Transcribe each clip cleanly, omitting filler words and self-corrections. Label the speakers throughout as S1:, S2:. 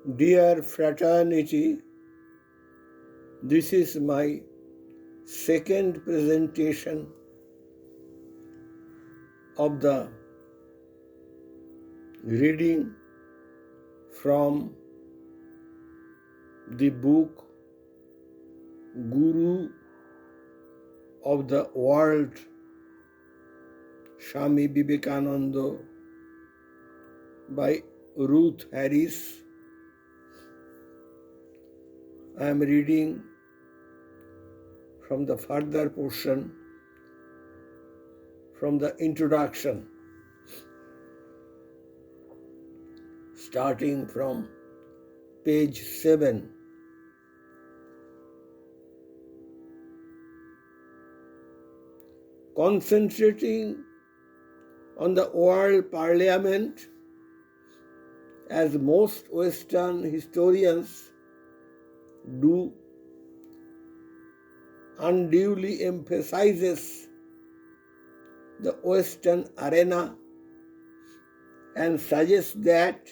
S1: Dear fraternity, this is my second presentation of the reading from the book Guru of the World, Swami Vivekananda by Ruth Harris. I am reading from the further portion from the introduction, starting from page 7. Concentrating on the world parliament, as most Western historians do, unduly emphasizes the Western arena and suggests that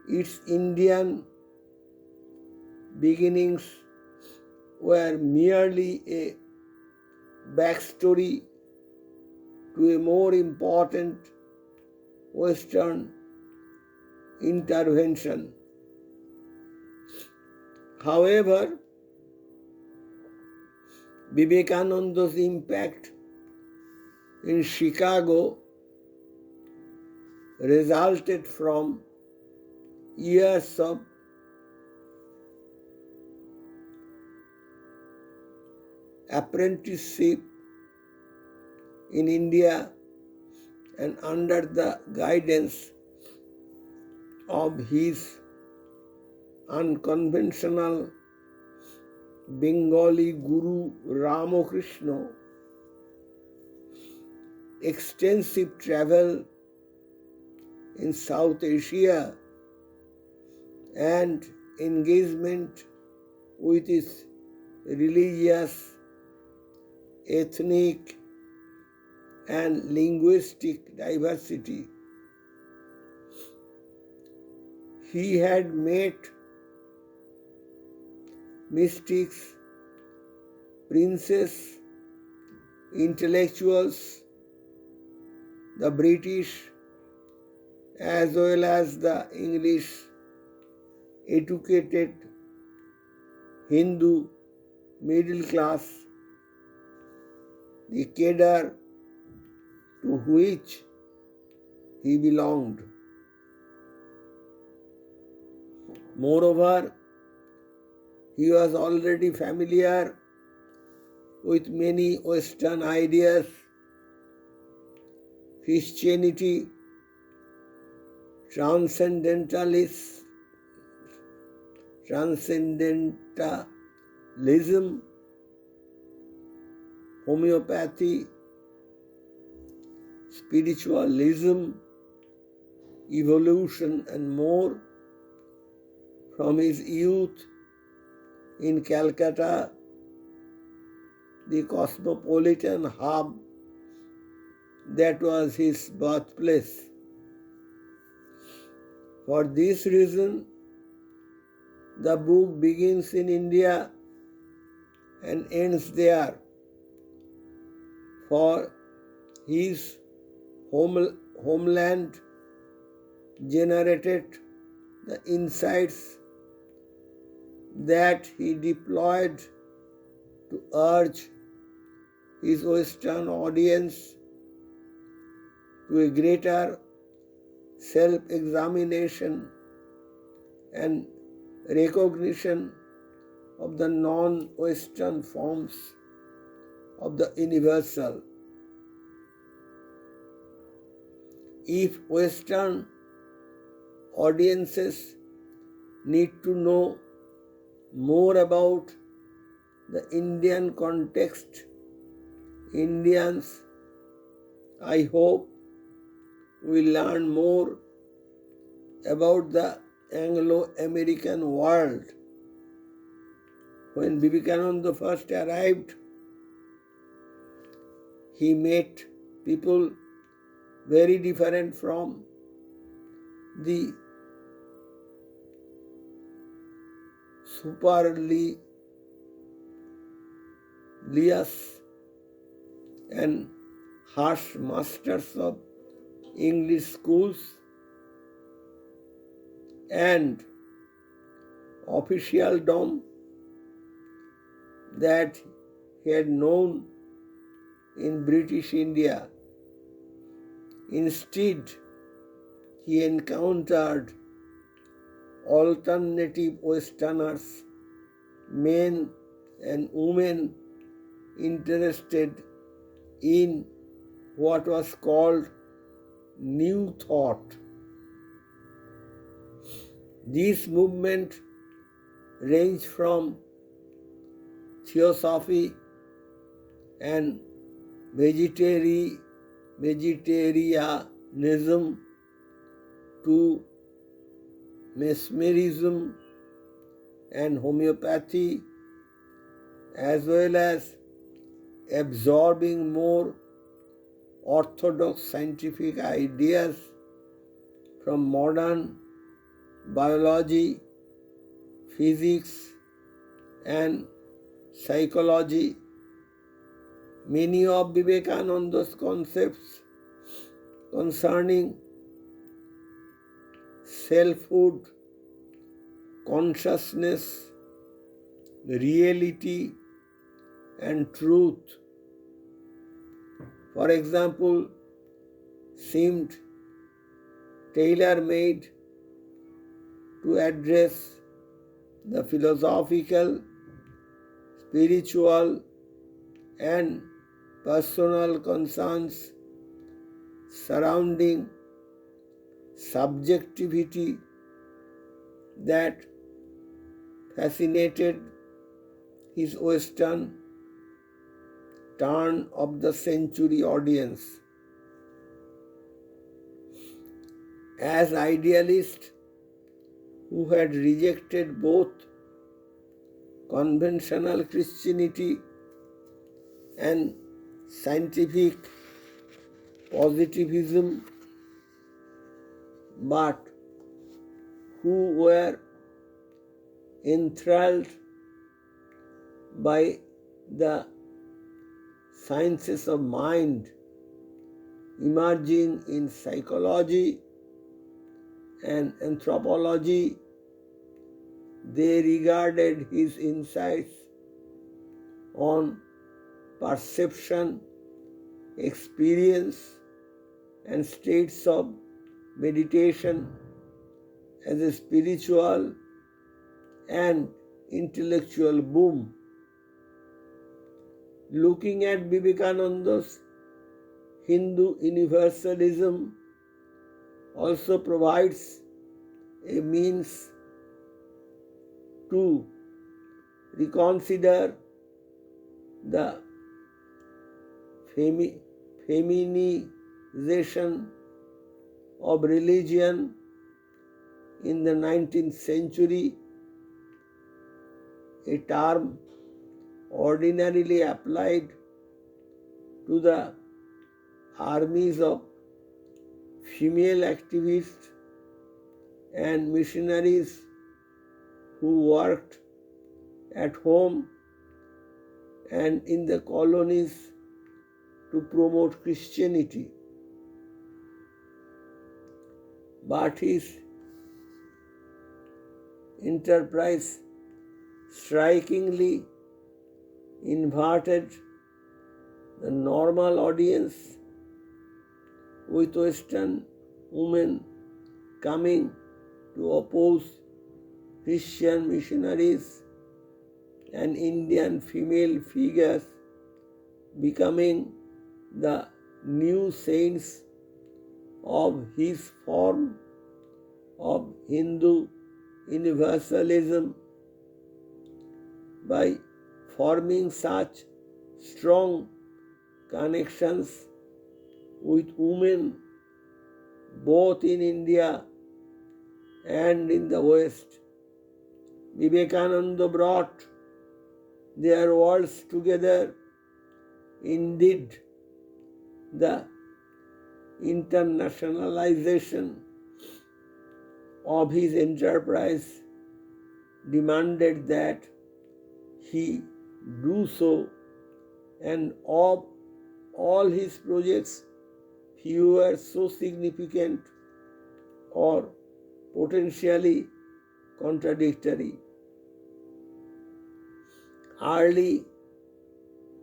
S1: its Indian beginnings were merely a backstory to a more important Western intervention. However, Vivekananda's impact in Chicago resulted from years of apprenticeship in India and under the guidance of his unconventional Bengali Guru Ramakrishna. Extensive travel in South Asia and engagement with its religious, ethnic, and linguistic diversity. He had met mystics, princes, intellectuals, the British as well as the English educated Hindu middle class, the cadre to which he belonged. Moreover, he was already familiar with many Western ideas, Christianity, transcendentalism, homeopathy, spiritualism, evolution, and more. From his youth in Calcutta, the cosmopolitan hub that was his birthplace. For this reason, the book begins in India and ends there. For his homeland generated the insights that he deployed to urge his Western audience to a greater self-examination and recognition of the non-Western forms of the universal. If Western audiences need to know more about the Indian context, Indians, I hope, will learn more about the Anglo-American world. When Vivekananda first arrived, he met people very different from the supercilious and harsh masters of English schools and officialdom that he had known in British India. Instead, he encountered alternative Westerners, men and women interested in what was called New Thought. This movement ranged from theosophy and vegetarianism to mesmerism and homeopathy, as well as absorbing more orthodox scientific ideas from modern biology, physics, and psychology. Many of Vivekananda's concepts concerning selfhood, consciousness, reality, and truth, for example, seemed tailor-made to address the philosophical, spiritual, and personal concerns surrounding subjectivity that fascinated his Western turn of the century audience. As idealists who had rejected both conventional Christianity and scientific positivism, but who were enthralled by the sciences of mind emerging in psychology and anthropology, they regarded his insights on perception, experience, and states of meditation as a spiritual and intellectual boom. Looking at Vivekananda's Hindu universalism also provides a means to reconsider the feminization of religion in the 19th century, a term ordinarily applied to the armies of female activists and missionaries who worked at home and in the colonies to promote Christianity. But his enterprise strikingly inverted the normal audience, with Western women coming to oppose Christian missionaries and Indian female figures becoming the new saints of his form of Hindu universalism. By forming such strong connections with women both in India and in the West, Vivekananda brought their worlds together. Indeed, the internationalization of his enterprise demanded that he do so, and of all his projects, few were so significant or potentially contradictory. Early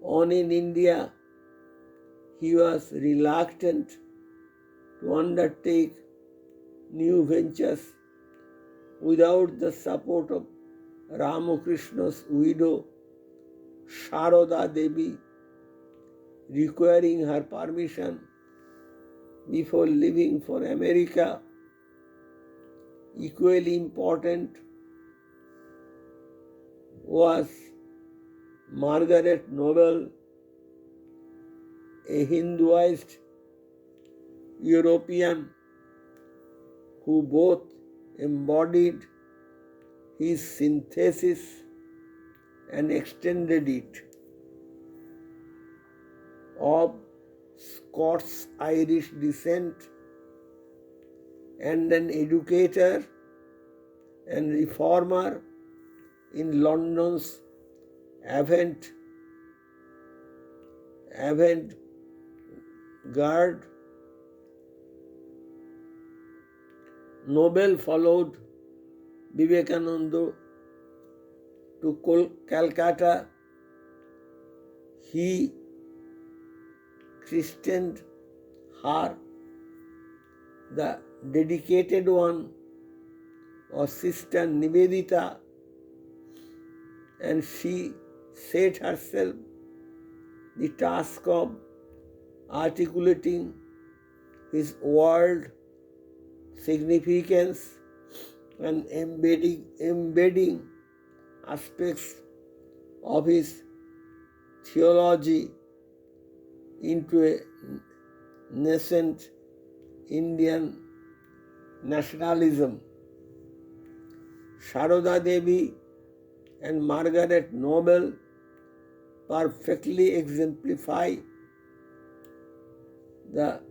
S1: on in India, he was reluctant to undertake new ventures without the support of Ramakrishna's widow, Sharoda Devi, requiring her permission before leaving for America. Equally important was Margaret Noble, a Hinduized European who both embodied his synthesis and extended it, of Scots-Irish descent and an educator and reformer in London's avant-garde. Nobel followed Vivekananda to Calcutta. He christened her the dedicated one, or Sister Nivedita, and she set herself the task of articulating his world significance and embedding aspects of his theology into a nascent Indian nationalism. Sharoda Devi and Margaret Noble perfectly exemplify the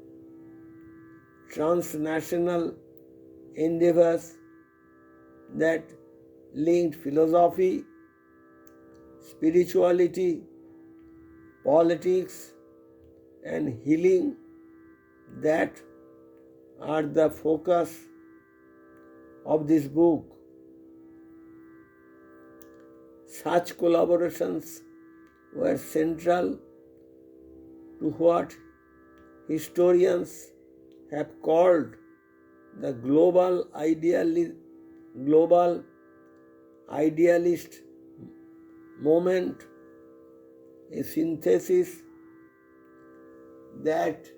S1: transnational endeavors that linked philosophy, spirituality, politics, and healing that are the focus of this book. Such collaborations were central to what historians have called the global idealist moment, a synthesis that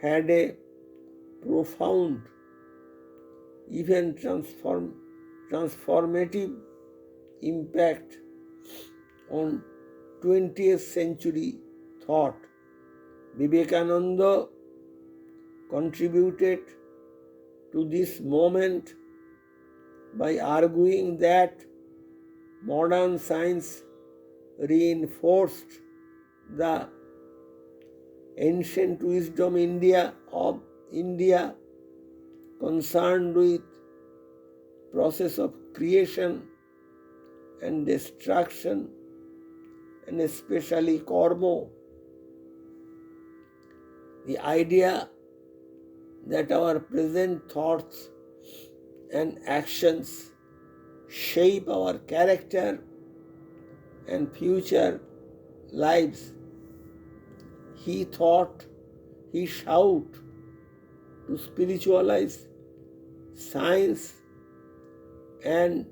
S1: had a profound, even transformative impact on 20th century thought. Vivekananda contributed to this moment by arguing that modern science reinforced the ancient wisdom of India concerned with process of creation and destruction, and especially karma. The idea that our present thoughts and actions shape our character and future lives. He sought to spiritualize science and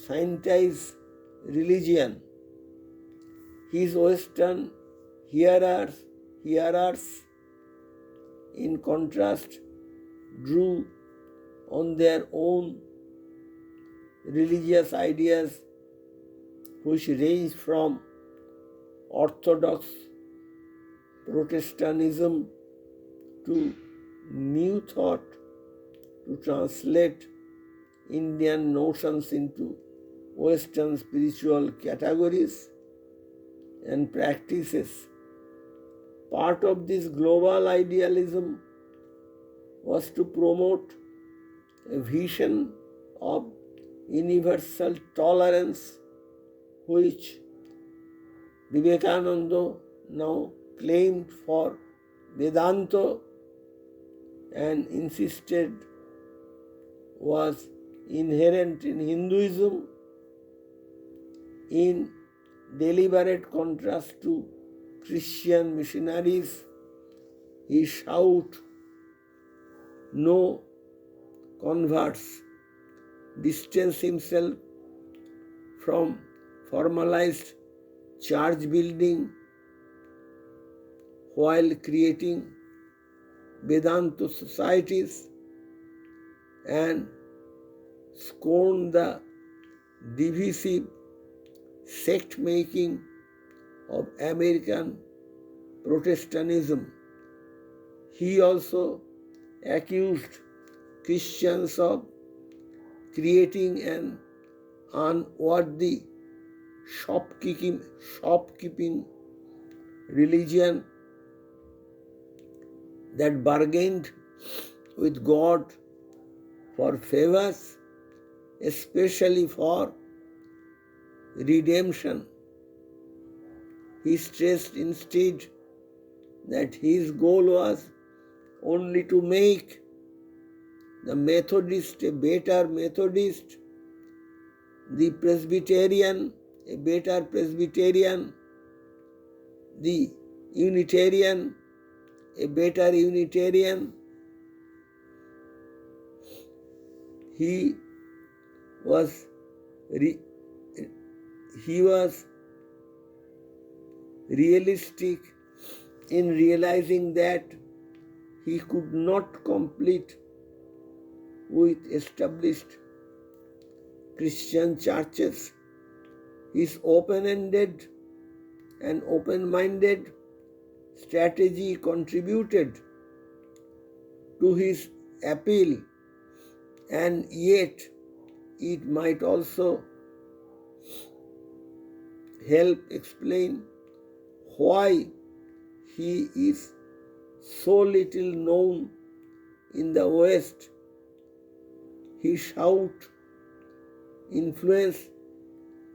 S1: scientize religion. His Western hearers, in contrast, drew on their own religious ideas, which ranged from Orthodox Protestantism to New Thought, to translate Indian notions into Western spiritual categories and practices. Part of this global idealism was to promote a vision of universal tolerance, which Vivekananda now claimed for Vedanta and insisted was inherent in Hinduism, in deliberate contrast to Christian missionaries. He shouted, "No converts," distance himself from formalized church building while creating Vedanta societies, and scorned the divisive sect making of American Protestantism. He also accused Christians of creating an unworthy shopkeeping religion that bargained with God for favors, especially for redemption. He stressed instead that his goal was only to make the Methodist a better Methodist, the Presbyterian a better Presbyterian, the Unitarian a better Unitarian. He was realistic in realizing that he could not compete with established Christian churches. His open-ended and open-minded strategy contributed to his appeal, and yet it might also help explain why he is so little known in the West. He showed influence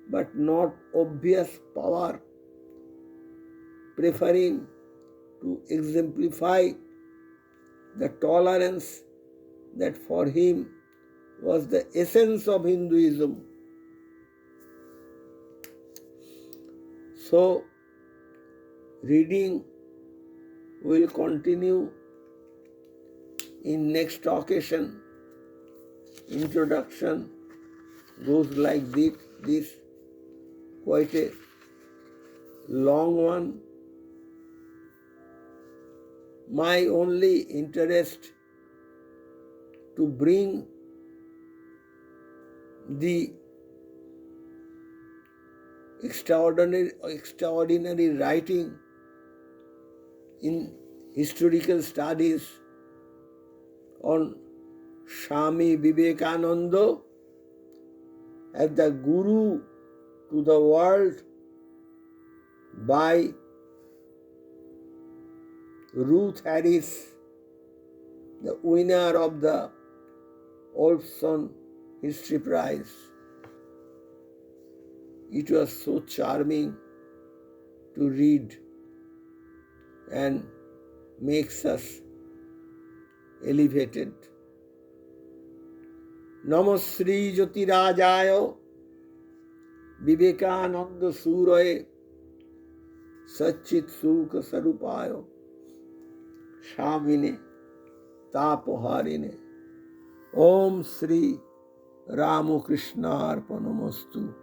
S1: but not obvious power, preferring to exemplify the tolerance that for him was the essence of Hinduism. So, reading will continue in next occasion. Introduction goes like this, quite a long one. My only interest to bring the extraordinary writing in historical studies on Swami Vivekananda as the Guru to the world by Ruth Harris, the winner of the Olson History Prize. It was so charming to read and makes us elevated. Namo Sri Jyotirajaya Vivekananda Suraye Satchit Sukha Sarupayo Shamine Tapoharine. Om Sri Ramakrishna Arpanamastu.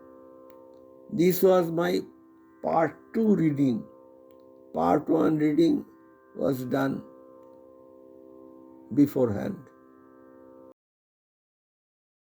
S1: This was my part 2 reading. Part 1 reading was done beforehand.